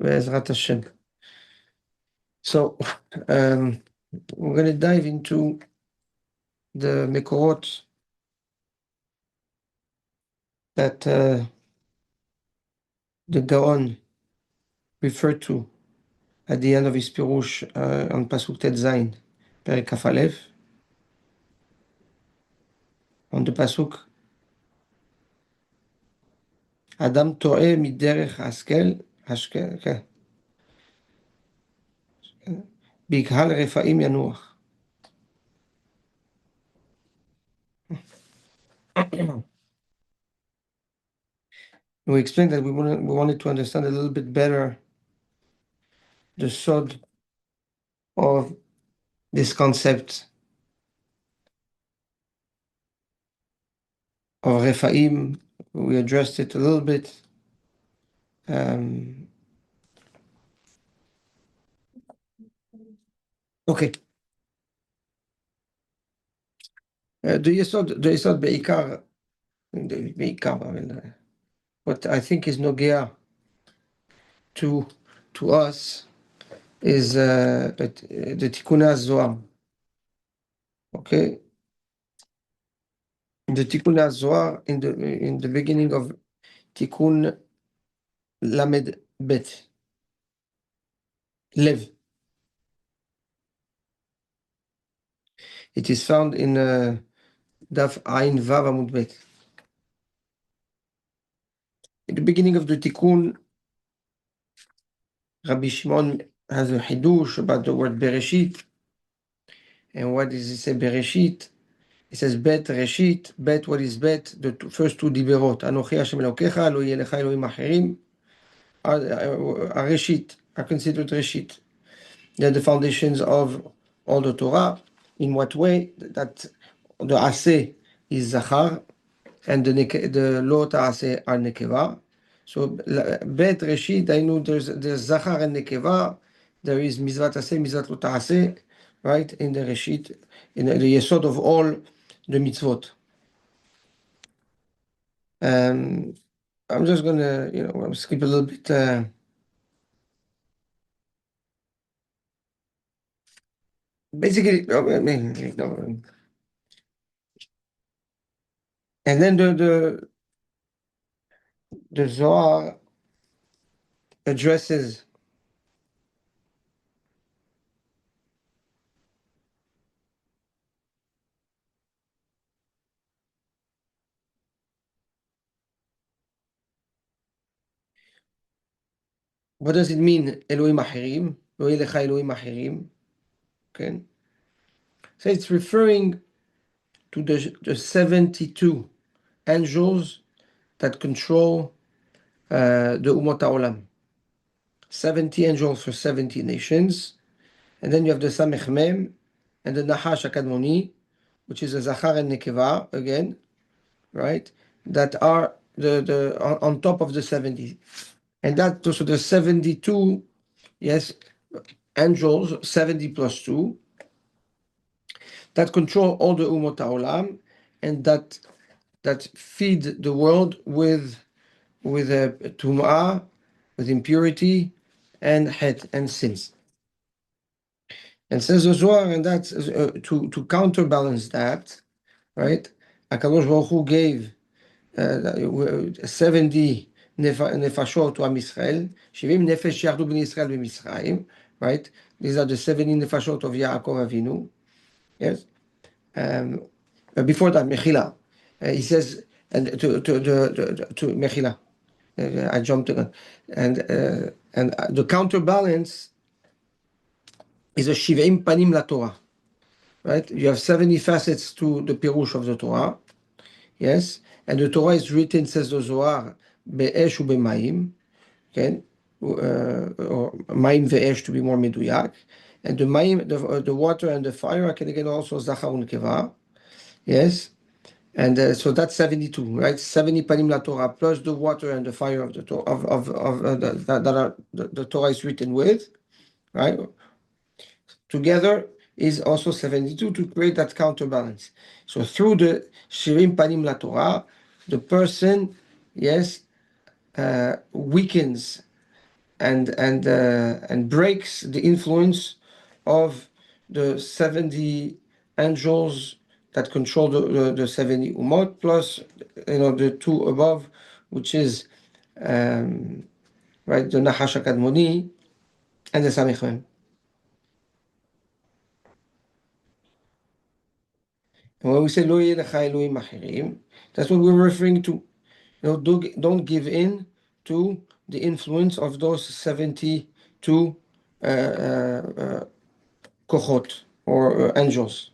Be'ezrat Hashem. So, we're going to dive into the Mekorot that the Gaon referred to at the end of his Pirush on Pasuk Tet Zayin, Perek Kaf Aleph, on the Pasuk, Adam to'eh miderech haskel, bikhal refaim yanuach. We explained that we wanted to understand a little bit better the sod of this concept of Refaim. We addressed it a little bit. Okay. The Yesod בעיקר, what I think is nogea to us is the Tikkun HaZohar. Okay? The Tikkun HaZohar in the beginning of Tikkun Lamed Bet. Lev. It is found in Daf Ayin Vav Amud Bet. In the beginning of the Tikkun, Rabbi Shimon has a Hidush about the word Bereshit. And what does he say, Bereshit? He says, Bet, Reshit. Bet, what is Bet? The first two diberot. Anochi Hashem Elokecha, lo yeh lecha Elohim acherim. Reshit are considered Reshit. They're the foundations of all the Torah. In what way? That the Aseh is Zachar, and the Lo Ta'aseh are Nekeva. So, Bet, Reshit, I know there's Zachar and Nekeva. There is Mizvat Aseh, Mizvat Lo Ta'aseh, right? In the Reshit, in the Yesod of all the mitzvot. I'm just going to, skip a little bit. Basically, and then the Zohar addresses what does it mean, Elohim Achirim? Lo yeh lecha Elohim Achirim. Okay. So it's referring to the 72 angels that control the Umot HaOlam. 70 angels for 70 nations. And then you have the Samech Mem and the Nahash HaKadmoni, which is a Zachar and Nekeva, again, right? That are on top of the 70. And that also the 72, yes, angels, 70 plus 2, that control all the Umot HaOlam, and that feed the world with Tum'ah, with impurity, and Het, and sins. And says the Zohar, and that's to counterbalance that, right? HaKadosh Baruch Hu gave 70 nefashot to Am Yisrael, 70 nefesh yardu b'nei Yisrael b'Mitzrayim, right? These are the 70 nefashot of Yaakov Avinu. Yes. Before that, Mechila, he says, and to Mechila, I jumped again, and the counterbalance is a Shiv'im Panim La Torah, right? You have 70 facets to the Pirush of the Torah, yes, and the Torah is written, says the Zohar, Be'esh u Be'mayim, okay, or Mayim ve'esh to be more meduyak, and the Mayim, the water and the fire, can again also Zachar u'Nekeva, yes, and so that's 72, right? 70 Panim La Torah plus the water and the fire of the Torah the Torah is written with, right? Together is also 72 to create that counterbalance. So through the Shirim Panim La Torah, the person, yes, weakens and breaks the influence of the 70 angels that control the 70 umot, plus the two above, which is right, the Nahash HaKadmoni and the Samichem. And when we say Lo Yeh Lecha Elohim Achirim, that's what we're referring to. Don't give in to the influence of those 72 kochot or angels.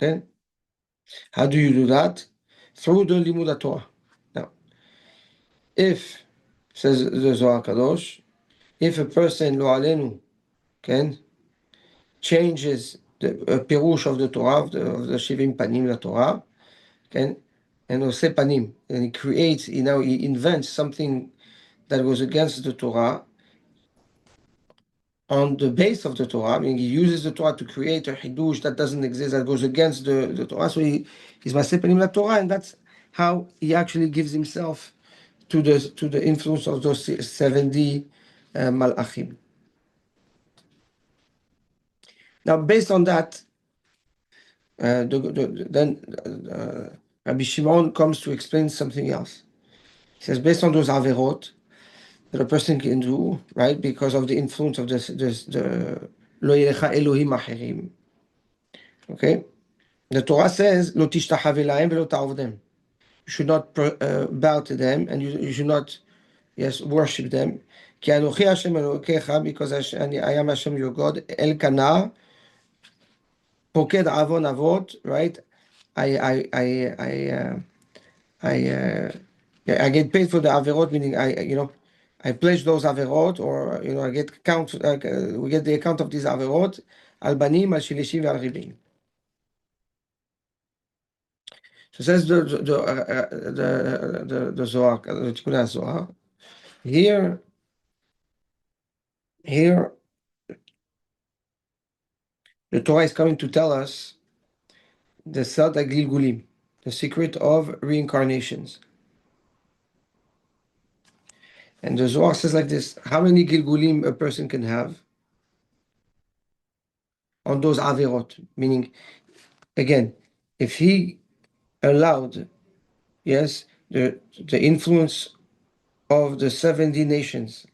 Okay? How do you do that? Through the Limud Torah. Now, if, says the Zohar Kadosh, if a person, lo alenu, can changes the pirush of the Torah, of the Shivim Panim, the Torah, can, and Ose Panim, and he creates, he invents something that goes against the Torah on the base of the Torah. I mean, he uses the Torah to create a Hidush that doesn't exist, that goes against the Torah. So he's Maseh Panim la Torah, and that's how he actually gives himself to the influence of those 70 Malachim. Now, based on that, then Rabbi Shimon comes to explain something else. He says, based on those averot that a person can do, right, because of the influence of the Lo Yelecha Elohim Achirim. Okay? The Torah says, Lo tishtachav lahem velo ta'avdem. You should not bow to them, and you should not, worship them. Ki anochi Hashem Elokecha, because I am Hashem your God, El Kana, Poked Avon Avot, right? I get paid for the averot, meaning I pledge those averot, or I get count. We get the account of these averot. Al banim, al shilishim, al ribim. So says the Zohar, the Tikkun Zohar. Here, the Torah is coming to tell us the Sod Gilgulim, the secret of reincarnations. And the Zohar says like this: how many Gilgulim a person can have on those averot? Meaning, again, if he allowed, the influence of the 70 nations,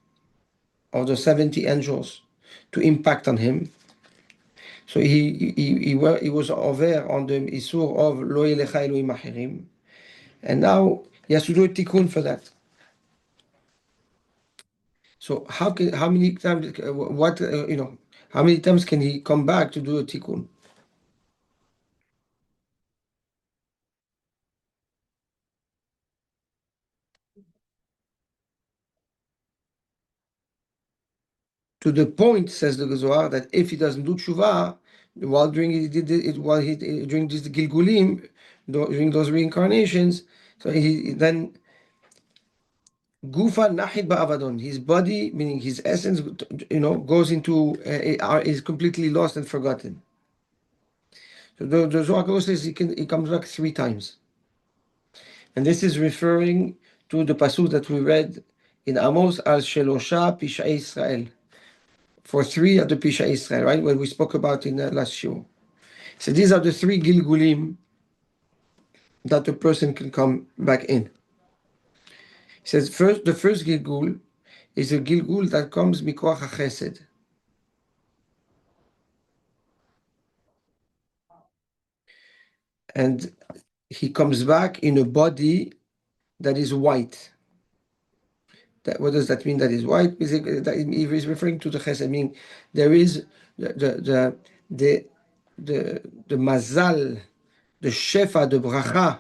of the 70 angels, to impact on him. So he was over on the Isur of Lo Yelecha Elohim Achirim, and now he has to do a tikkun for that. So how many times how many times can he come back to do a tikkun? To the point, says the Zohar, that if he doesn't do tshuva during this Gilgulim, during those reincarnations, so he then Gufa Nahid Ba'avadon, his body, meaning his essence, goes into is completely lost and forgotten. So the Zohar says he comes back 3 times, and this is referring to the pasuk that we read in Amos al Shelosha Pishai Israel, for 3 of the Pisha Israel, right? What we spoke about in the last show. So these are the 3 Gilgulim that a person can come back in. He says the first Gilgul is a Gilgul that comes Mikoach HaChesed. And he comes back in a body that is white. What does that mean, that is white? He is referring to the Chesed, meaning there is the mazal, the shefa, the bracha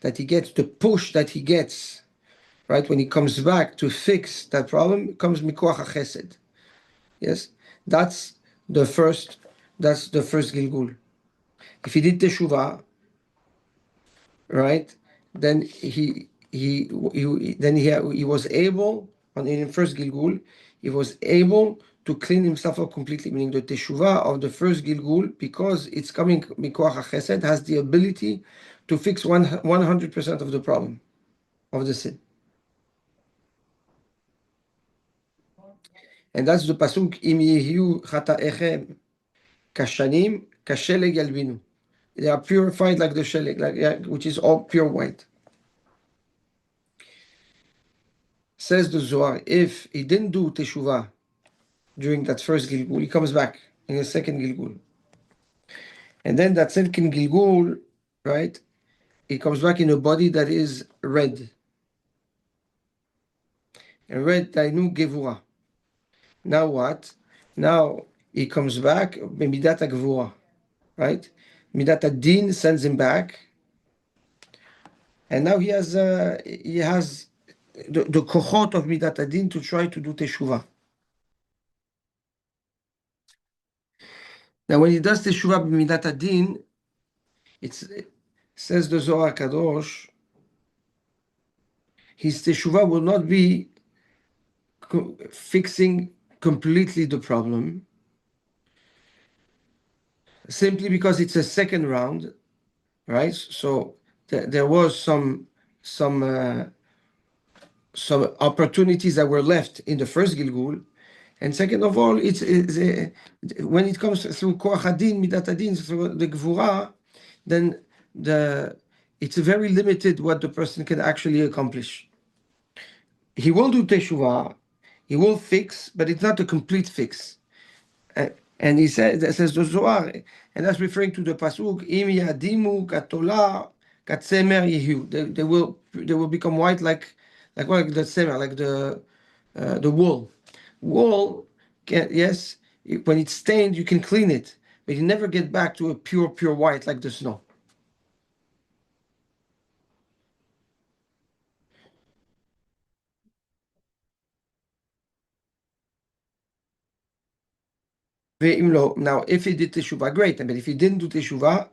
that he gets, the push that he gets, right, when he comes back to fix that problem, comes mikoach chesed. Yes, that's the first gilgul. If he did teshuvah, right, then he was able, in the first gilgul, he was able to clean himself up completely, meaning the teshuvah of the first gilgul, because it's coming mikoach chesed, has the ability to fix 100% of the problem of the sin. And that's the pasuk im yehiu chata'echem kashanim kasheleg yalbinu. They are purified like the sheleg, which is all pure white. Says the Zohar, if he didn't do teshuvah during that first Gilgul, he comes back in the second Gilgul. And then that second Gilgul, right, he comes back in a body that is red. And red, Tainu Gevura. Now what? Now he comes back, Midat Gevura, right? Midat Din sends him back. And now he has the kochot of Midat Adin to try to do teshuvah. Now, when he does teshuvah b'midat adin, it says the Zohar Kadosh, his teshuvah will not be fixing completely the problem, simply because it's a second round, right? So there was some opportunities that were left in the first Gilgul. And second of all, when it comes through Koach Hadin, Midat Hadin, through the Gvura, then it's very limited what the person can actually accomplish. He will do Teshuvah, he will fix, but it's not a complete fix. And he says the Zohar, and that's referring to the pasuk, Im yadimu katola katsemer yehu. They will become white like the semer, like the wool. Wool, yes, when it's stained, you can clean it, but you never get back to a pure white like the snow. Now, if he did teshuvah, great. But if he didn't do teshuvah,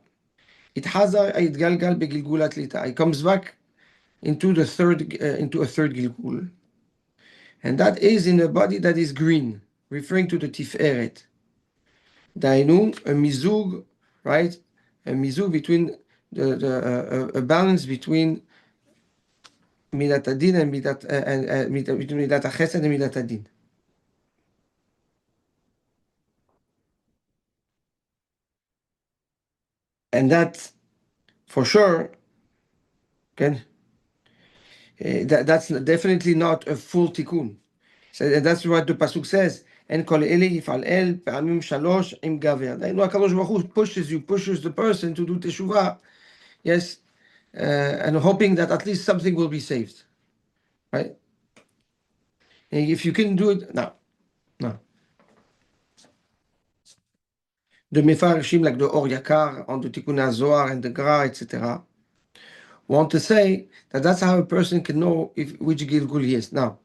it hazar galgal begilgulat lita. He comes back into a third gilgul, and that is in a body that is green, referring to the tiferet. Dainu, a mizug, right? A mizug between a balance between midat adin and between midat chesed and midat adin. And that, for sure, okay, that's definitely not a full tikkun. So that's what the pasuk says. And kol eli yifal el pe'amim shalosh im gaver. HaKadosh Baruch Hu pushes the person to do teshuvah, yes, and hoping that at least something will be saved, right? And if you can do it, no. The Mefarshim, like the Or Yakar on the Tikkun HaZohar and the Gra, etc., want to say that that's how a person can know which Gilgul he is. Now,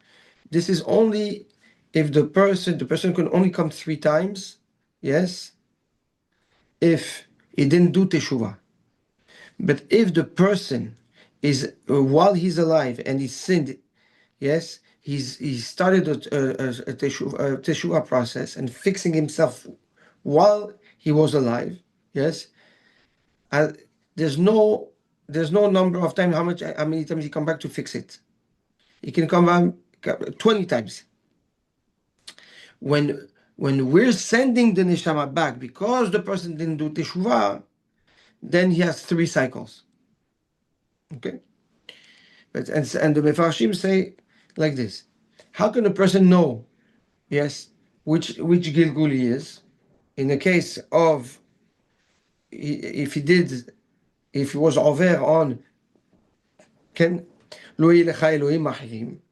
this is only if the person can only come 3 times, yes, if he didn't do Teshuvah. But if the person is, while he's alive and he sinned, yes, he started a Teshuvah process and fixing himself while he was alive, yes, there's no number of times how many times he come back to fix it. He can come back 20 times. When we're sending the neshama back because the person didn't do teshuvah, then he has 3 cycles. Okay, and the mefarshim say like this: how can a person know, yes, which gilgul he is? In the case of if he was over on Ken lo yelecha Elohim achrim.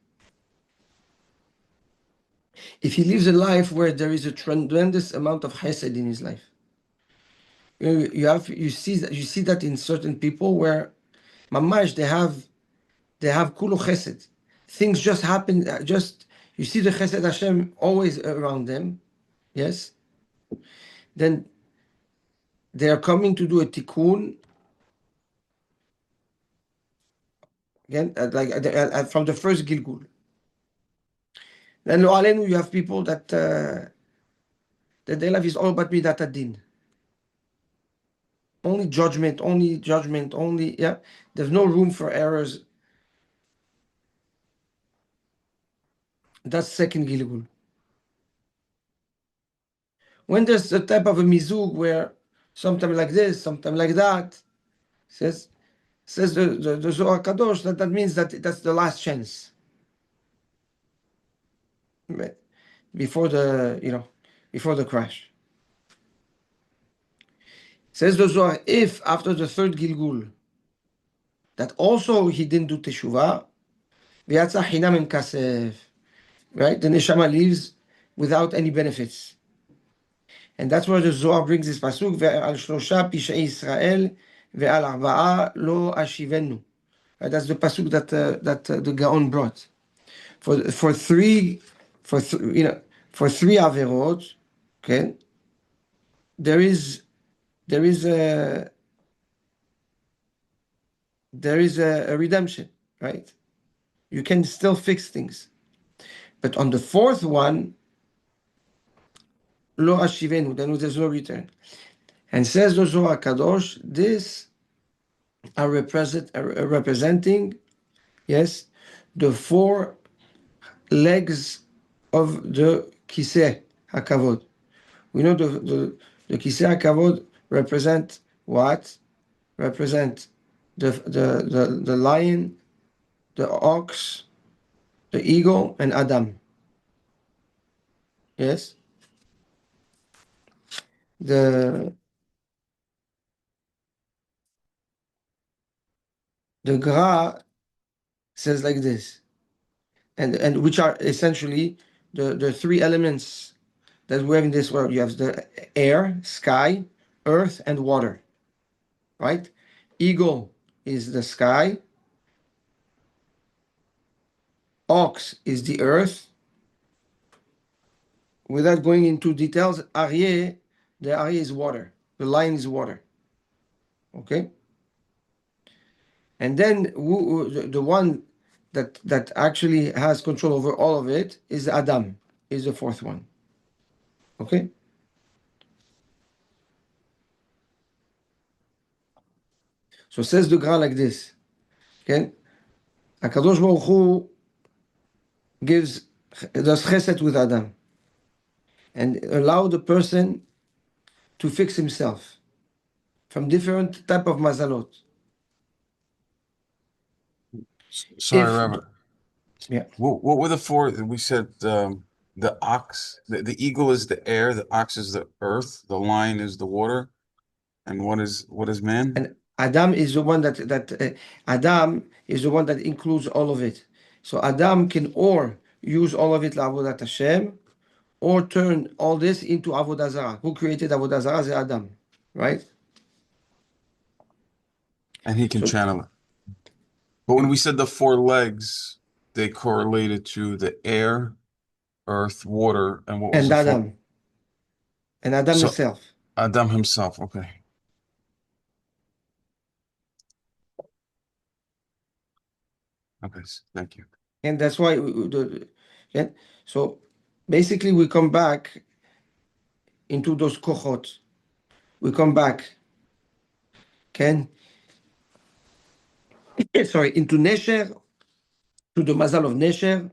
If he lives a life where there is a tremendous amount of chesed in his life, you see that in certain people where mamash they have kulu chesed, things just happen. Just you see the chesed Hashem always around them, yes. Then they are coming to do a tikkun again, from the first Gilgul. Then lo alenu, you have people that their life is all about midat adin. only judgment, only, yeah. There's no room for errors. That's second Gilgul. When there's a type of a mizug where sometimes like this, sometimes like that, says the Zohar Kadosh, that means that that's the last chance. Before before the crash. Says the Zohar, if after the third Gilgul, that also he didn't do Teshuvah, v'yatza hinam im kasef, right? The neshama leaves without any benefits. And that's where the Zohar brings this pasuk, ve'al shlosha pishei Yisrael, ve'al arba'a lo ashivenu. Right? That's the pasuk that the Gaon brought. For three, for three averot, okay, there is there is a a redemption, right? You can still fix things. But on the fourth one, lo ashivenu, then there's no return. And says the Zohar Kadosh, this are representing, yes, the four legs of the Kiseh HaKavod. We know the Kiseh HaKavod represent what? Represent the lion, the ox, the eagle, and Adam. Yes? The Gra says like this, and which are essentially the three elements that we have in this world. You have the air, sky, earth, and water, right? Eagle is the sky, ox is the earth. Without going into details, Aryeh, the Aryeh is water, the lion is water, okay? And then the one that actually has control over all of it is Adam, is the fourth one, okay? So says the Gra like this, okay? HaKadosh Baruch Hu does chesed with Adam and allow the person to fix himself from different type of mazalot. Sorry, If Robert. yeah, What were the four? We said the ox, the eagle is the air, the ox is the earth, the lion is the water, and what is man? and Adam is the one that Adam is the one that includes all of it. So Adam can or use all of it la'avodat Hashem, or turn all this into avodah zarah. Who created avodah zarah? Is Adam, right? And he can So channel it. But when we said the four legs, they correlated to the air, earth, water, and what was and the fourth? Adam and Adam So himself. Adam himself. Okay. Okay. Thank you. And that's why yeah. So basically we come back into those kochot. We come back, okay? Sorry, into Nesher, to the mazal of Nesher,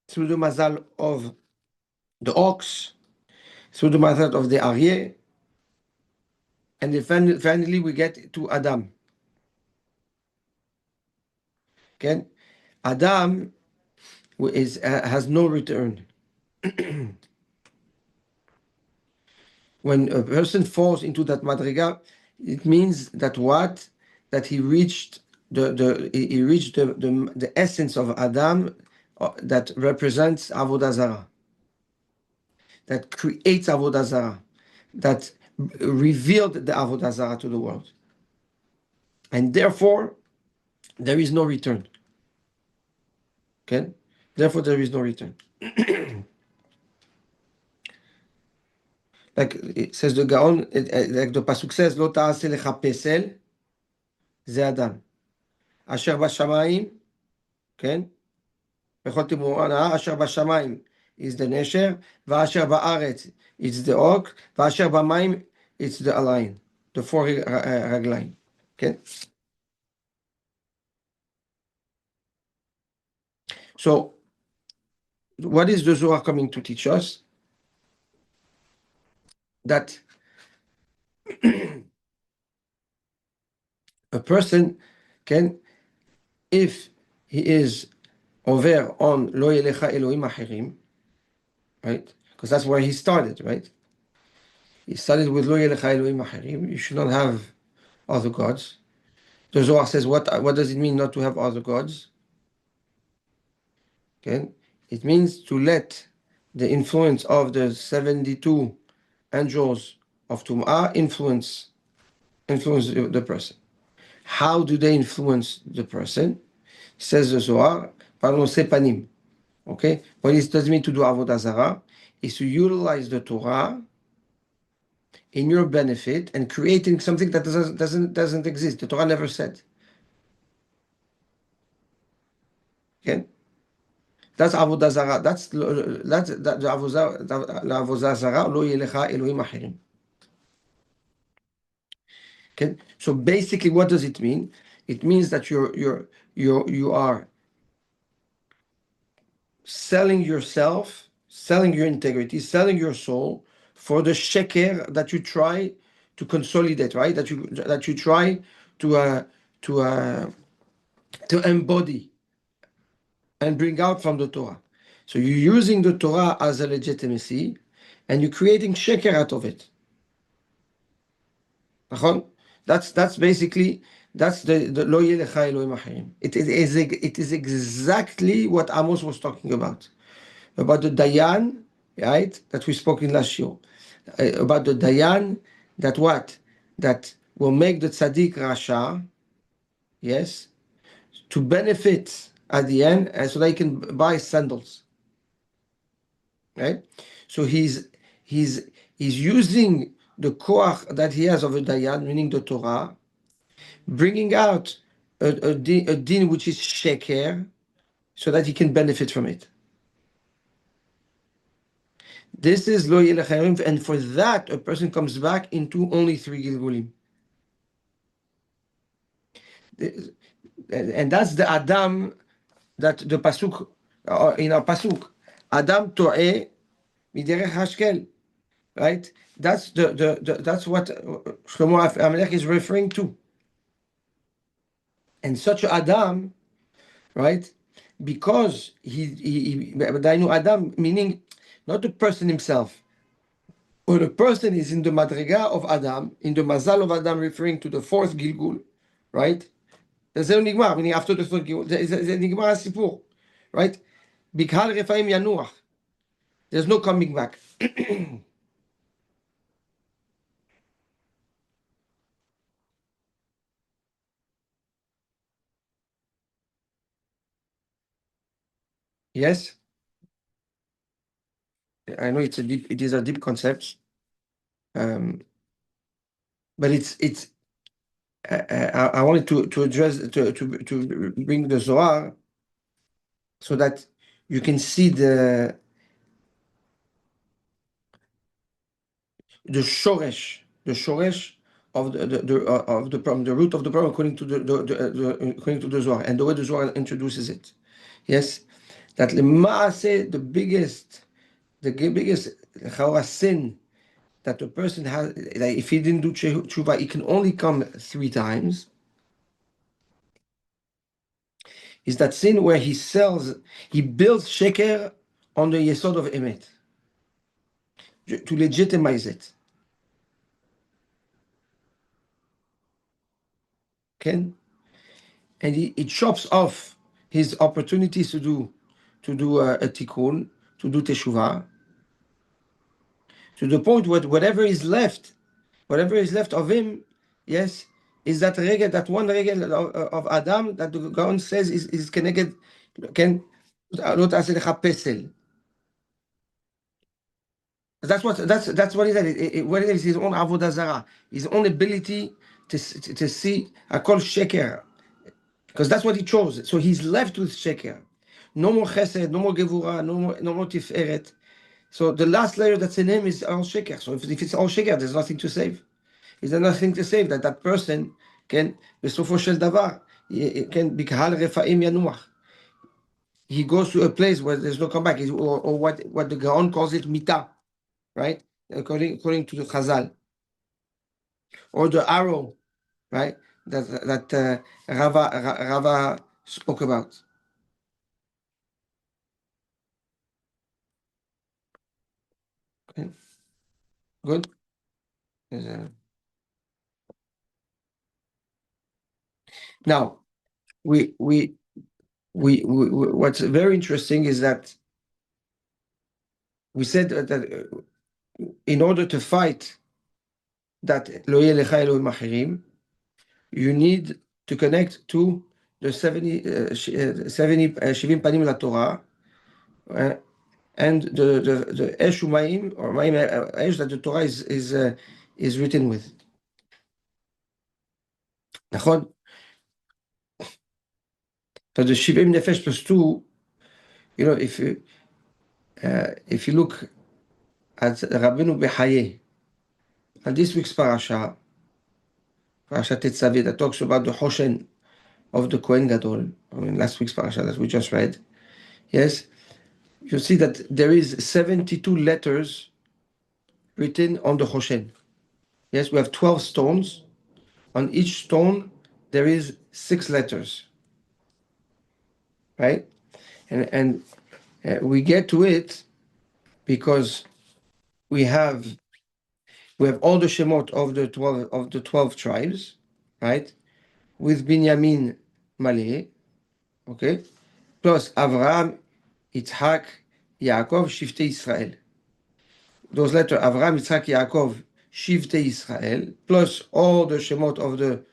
through the mazal of the ox, through the mazal of the Aryeh, and then finally we get to Adam. Okay? Adam has no return. When a person falls into that madriga, it means that what? That he reached the essence of Adam that represents Avodah Zarah, that creates Avodah Zarah, that revealed the Avodah Zarah to the world. And therefore, there is no return. Okay? Therefore, there is no return. Like it says the Gaon, like the Pasuk says, לא תעשה לך פסל, זה אדם. אשר בשמיים, כן? בכל תמרור הנאה, אשר בשמיים is the נשר, ואשר בארץ it's the oak, ואשר במים it's the lion. the four ragline. Okay. So, what is the Zohar coming to teach us? That a person can, if he is over on Lo Yelecha Elohim Achirim, right? Because that's where he started, right? He started with Lo Yelecha Elohim Achirim. You should not have other gods. The Zohar says, what does it mean not to have other gods? Okay? It means to let the influence of the 72 angels of Tum'ah influence the person. How do they influence the person? Says the Zohar, pardon, sepanim. Okay? What it doesn't mean to do avodah zarah is to utilize the Torah in your benefit and creating something that doesn't exist. The Torah never said. Okay? That's avodah zarah. That's the avodah zarah. Lo yelecha Elohim achirim. Okay? So basically, what does it mean? It means that you are selling yourself, selling your integrity, selling your soul for the sheker that you try to consolidate, right? That you try to embody and bring out from the Torah. So you're using the Torah as a legitimacy, and you're creating sheker out of it. That's basically the lo yelecha Elohim achirim. It is exactly what Amos was talking about the Dayan, right? That we spoke in last year about the Dayan that what that will make the tzaddik rasha, yes, to benefit at the end, and so they can buy sandals, right? So he's using the koach that he has of a Dayan, meaning the Torah, bringing out a din which is sheker, so that he can benefit from it. This is lo yelech, and for that a person comes back into only 3 gilgulim. And that's the Adam that the pasuk in our pasuk. Adam to'eh miderech hashkel, right? That's that's what Shlomo Amelech is referring to. And such Adam, right? Because he Adam, meaning not the person himself, or the person is in the madriga of Adam, in the mazal of Adam, referring to the fourth Gilgul, right? There's no nigmar, meaning after the fourth Gilgul, there's a nigmar sipur, right? Bikhal refaim yanuach. There's no coming back. Yes, I know it is a deep concept, um, but I wanted to address to bring the Zohar so that you can see the shoresh of the problem, the root of the problem, according to according to the Zohar, and the way the Zohar introduces it. Yes, that the biggest sin that the person has, that if he didn't do tshuva, he can only come 3 times. Is that sin where he builds sheker on the yesod of emet to legitimize it. Okay, and he chops off his opportunities to do a tikkun, to do teshuvah, to the point where whatever is left of him, yes, is that regel, that one regel of Adam that the Gaon says is connected, can not as a pesel. That's what he said. What it is his own avodah zarah, his own ability to see a kol sheker, because that's what he chose. So he's left with sheker. No more chesed, no more gevura, no more tiferet. So the last layer that's in him is all sheker. So if it's all sheker, there's nothing to save. is there nothing to say that that person can, בסופו של דבר, can, בקהל רפאים ינוח. He goes to a place where there's no comeback, or what the Gaon calls it mita, right? According to the Chazal. Or the arrow, right? That Rava spoke about. Okay, good. Now, what's very interesting is that we said that in order to fight that lo yeh lecha Elohim achirim, you need to connect to the 70 panim la Torah, and the Esh Umayim, or Mayim Esh, that the Torah is written with. נכון? So the 70 nefesh plus 2, if you look at Rabbeinu Bechaye, and this week's parasha, Parashat Tetzaveh, that talks about the Hoshen of the Kohen Gadol, last week's parasha that we just read, yes, you see that there is 72 letters written on the Hoshen. Yes, we have 12 stones. On each stone, there is 6 letters, right? And we get to it because we have all the shemot of the 12 tribes, right? With Binyamin Maleh, okay? Plus Avraham, Yitzhak, Yaakov, Shiftei Israel. Those letters, Avraham, Yitzhak, Yaakov, Shiftei Israel, plus all the shemot of the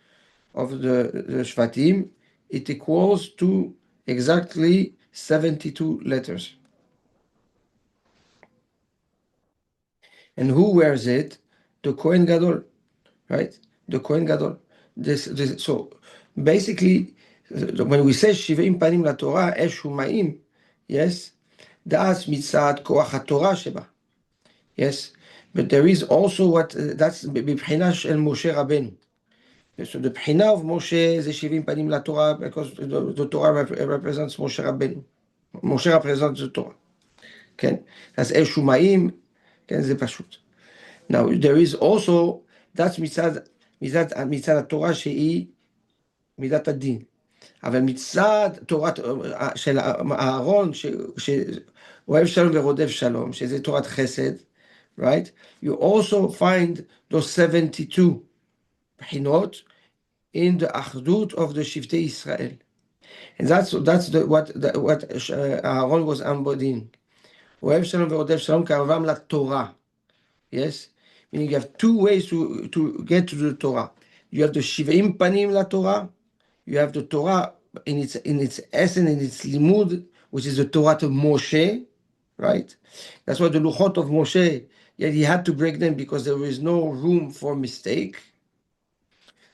Shvatim, it equals to exactly 72 letters. And who wears it? The Kohen Gadol, right? The Kohen Gadol. So basically, when we say Shivim Panim La Torah, Esh Umayim, yes, that's mitzad koach HaTorah sheba, yes. But there is also that's b'bchina shel Moshe Rabbeinu. So the bchina of Moshe is Shivim Panim La Torah because the Torah represents Moshe Rabbeinu. Moshe represents the Torah. כן? אז אש ומאים, כן? זה פשוט. Now, there is also, that's מצד התורה שהיא מידת הדין. אבל מצד תורת של אהרון, שאוהב שלום ורודף שלום, שזה תורת חסד, right? You also find those 72 בחינות in the אחדות of the שבטי ישראל. And that's what אהרון was embodying. אוהב שלום ורודף שלום קרבם לתורה. Yes? Meaning you have 2 ways to get to the Torah. You have the Shivim Panim La Torah. You have the Torah in its essence, in its limud, which is the Torah of Moshe, right? That's why the Luchot of Moshe, yet he had to break them because there is no room for mistake.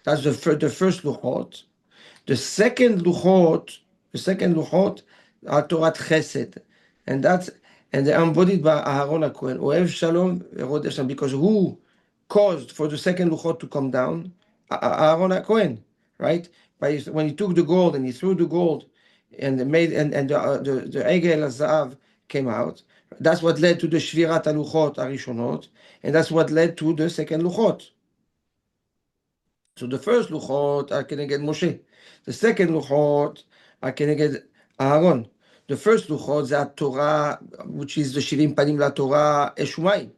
That's the first Luchot. The second Luchot are Torah Chesed, and they're embodied by Aharon HaKohen. Ohev Shalom, Rodef Shalom, because who caused for the second Luchot to come down? Aharon HaKohen, right? When he took the gold and he threw the gold, and made the Egel HaZahav came out. That's what led to the Shvirat HaLuchot HaRishonot, and that's what led to the second Luchot. So the first Luchot are Keneged Moshe. The second Luchot are Keneged Aaron. The first Luchot is Torah, which is the Shivim Panim La Torah Eshumai.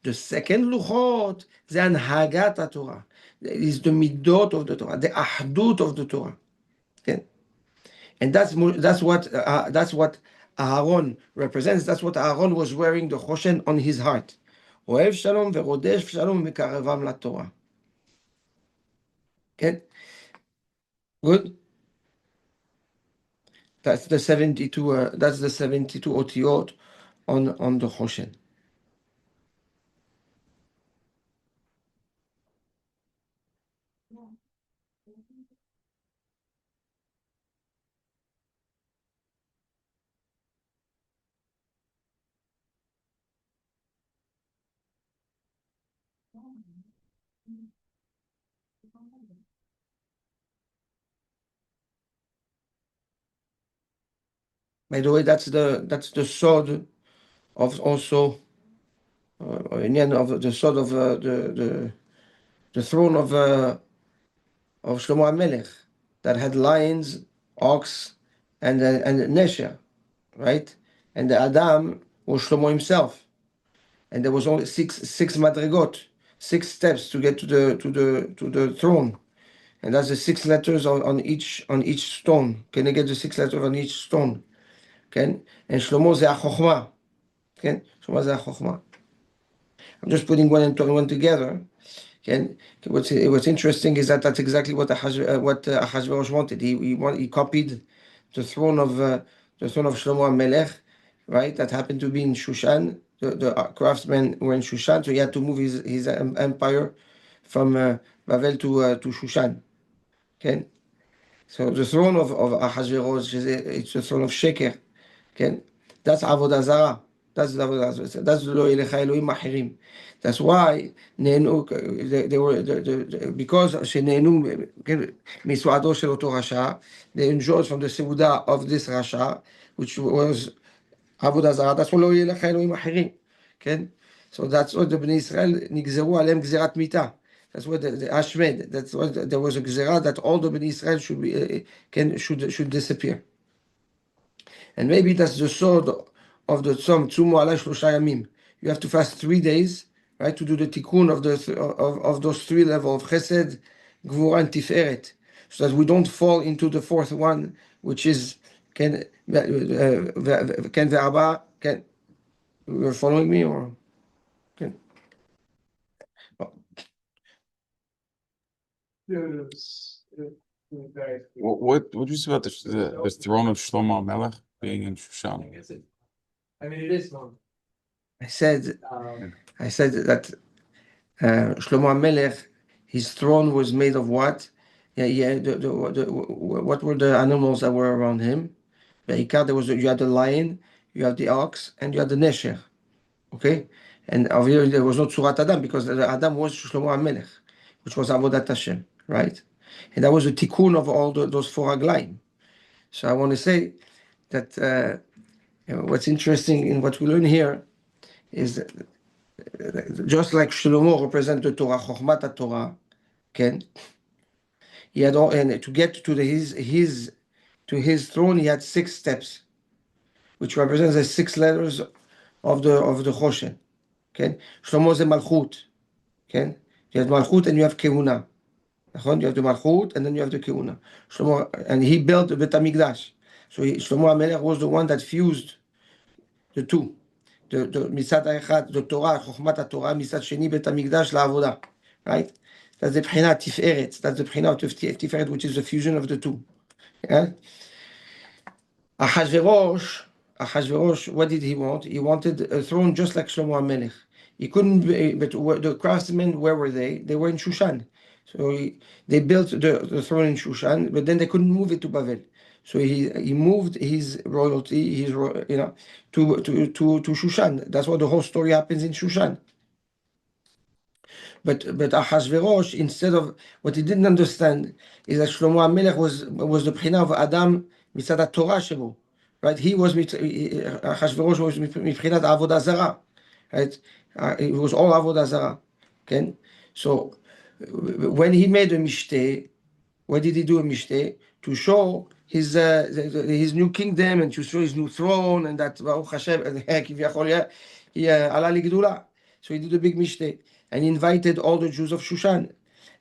The second Luchot is Anhagat Torah. It is the Midot of the Torah, the Ahdut of the Torah. Okay? And that's what Aaron represents. That's what Aaron was wearing the Choshen on his heart. Ohev Shalom verodef Shalom mekarevam la Torah. Okay? Good. That's the 72. That's the 72 otiot on the Choshen. By the way, that's the sword of also in the end of the sword of the throne of Shlomo HaMelech that had lions, ox, and Nesher, right? And the Adam was Shlomo himself, and there was only six madrigot, 6 steps to get to the throne, and that's the 6 letters on each stone. Can you get the 6 letters on each stone? Can and Shlomo ze Chochma. Can Shlomo ze Chochma. I'm just putting one and one together. Can what's interesting is that that's exactly what Ahasuerus wanted. He copied the throne of Shlomo HaMelech, right? That happened to be in Shushan. The craftsmen were in Shushan, so he had to move his empire from Babel to Shushan. Okay, so the throne of Ahasuerus, it's the throne of Sheker. Okay, that's Avodah Zarah. That's the Avodah Zarah. That's Lo Elecha Elohim Achirim. That's why they were because שנהנו מסועדו של אותו רשע, they enjoyed from the סעודה of this rasha, which was עבודה זרה. That's why לא יהיה לך אלוהים אחרים. כן? So that's what the בני ישראל נגזרו עליהם גזירת מיתה. That's what the Ashmed. That's what there was a gzera that all the bnei Israel should disappear. And maybe that's the sword of the Tzom Tzumu Alai Shlosha Yamim. You have to fast 3 days, right, to do the tikkun of those 3 levels of Chesed, Gvura, and Tiferet, so that we don't fall into the 4th one, which is Ken Ve'aba. Ken, you're following me or? Ken? What did you say about the throne of Shlomo HaMelech being in Shushan? I mean, it is long. I said that Shlomo HaMelech, his throne was made of what? Yeah. What were the animals that were around him? You had the lion, you had the ox, and you had the nesher. Okay, and obviously there was no Tzurat Adam because the Adam was Shlomo HaMelech, which was Avodat Hashem, right? And that was a tikkun of all those 4 haglaim. So I want to say that what's interesting in what we learn here is that just like Shlomo represents the Torah, Chochmat Torah, okay? He had all, and to get to his throne, he had 6 steps, which represents the 6 letters of the Choshen. Okay, Shlomo is a Malchut. Okay, you have Malchut and you have Kehuna. You have the Malchut and then you have the Kehuna. Shlomo, and he built the Bet Hamikdash. So Shlomo HaMelech was the one that fused the two. The Mitzad Echad, the Torah, Chochmat Torah, Mitzad Sheni, Bet Hamikdash, LaAvodah. Right? That's the B'china Tiferet. That's the B'china of Tiferet, which is the fusion of the two. Yeah? Ahasuerus, what did he want? He wanted a throne just like Shlomo HaMelech. He couldn't be, but the craftsmen, where were they? They were in Shushan. So they built the throne in Shushan, but then they couldn't move it to Babel. So he moved his royalty, to Shushan. That's why the whole story happens in Shushan. But Ahasuerus, instead of what he didn't understand, is that Shlomo HaMelech was the B'china of Adam mitzad Torah shebo, right? Ahasuerus was B'chinat Avodah Zarah, right? It was all Avodah Zarah, okay? So when he made a Mishteh, what did he do a Mishteh? To show his new kingdom and to show his new throne and that Baruch Hashem, he ala ligdula. So he did a big Mishteh and he invited all the Jews of Shushan.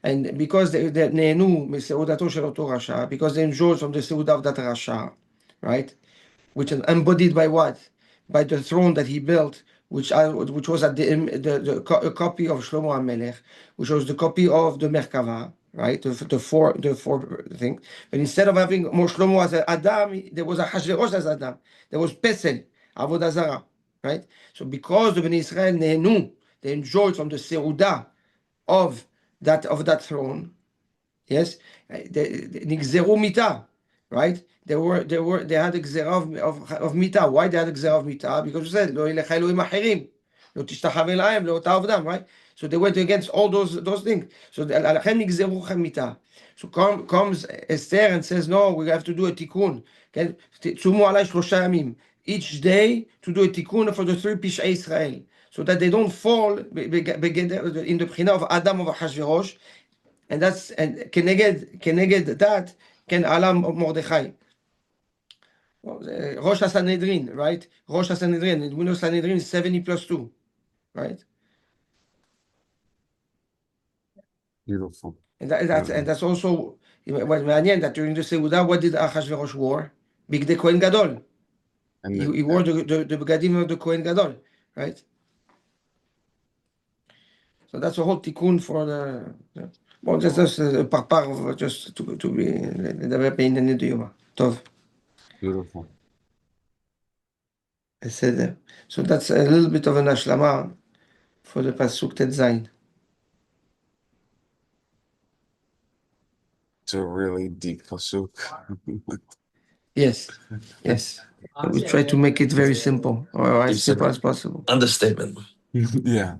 And because they nehenu meseudato shel oto rasha, because they enjoyed from the seudah of that rasha, right? Which is embodied by what? By the throne that he built, which was at a copy of Shlomo HaMelech, which was the copy of the Merkava, right? The four things. But instead of having more Shlomo as Adam, there was a Ahasuerus as Adam. There was Pesel, Avodah Zarah, right? So because the Bnei Israel nehenu, they enjoyed from the seudah of that throne. Yes, nigzeru mita, right? They had a gzera of mita. Why they had a gzera of mita? Because we said lo yilech Elohim achirim, לא תשתחווה להם, לא תעבדם, right? So they went against all those things. So עליכם נגזרו חמיתה. So comes Esther and says, no, we have to do a תיקון. כן? צומו עליי 3 ימים. Each day to do a תיקון for the 3 פשעי ישראל. So that they don't fall in the בחינה of אדם ואחשוורוש. And that's, and כנגד that, כן, עלה מרדכי. ראש הסנהדרין, right? ראש הסנהדרין, we know Sanhedrin is 70 plus 2, right? Beautiful. And that's also, מעניין that during the סעודה, what did אחשוורוש wore? בגדי כהן גדול. And He wore the בגדים of the כהן גדול, right? So that's a whole תיקון for the... בואו, just פרפר, just to be, לדבר בענייני דיומא. טוב. beautiful. בסדר. So that's a little bit of an השלמה for the פסוק ט"ז. It's a really deep pasuk. Yes, yes. We try to make it very simple, or as simple as possible. Understatement. Yeah.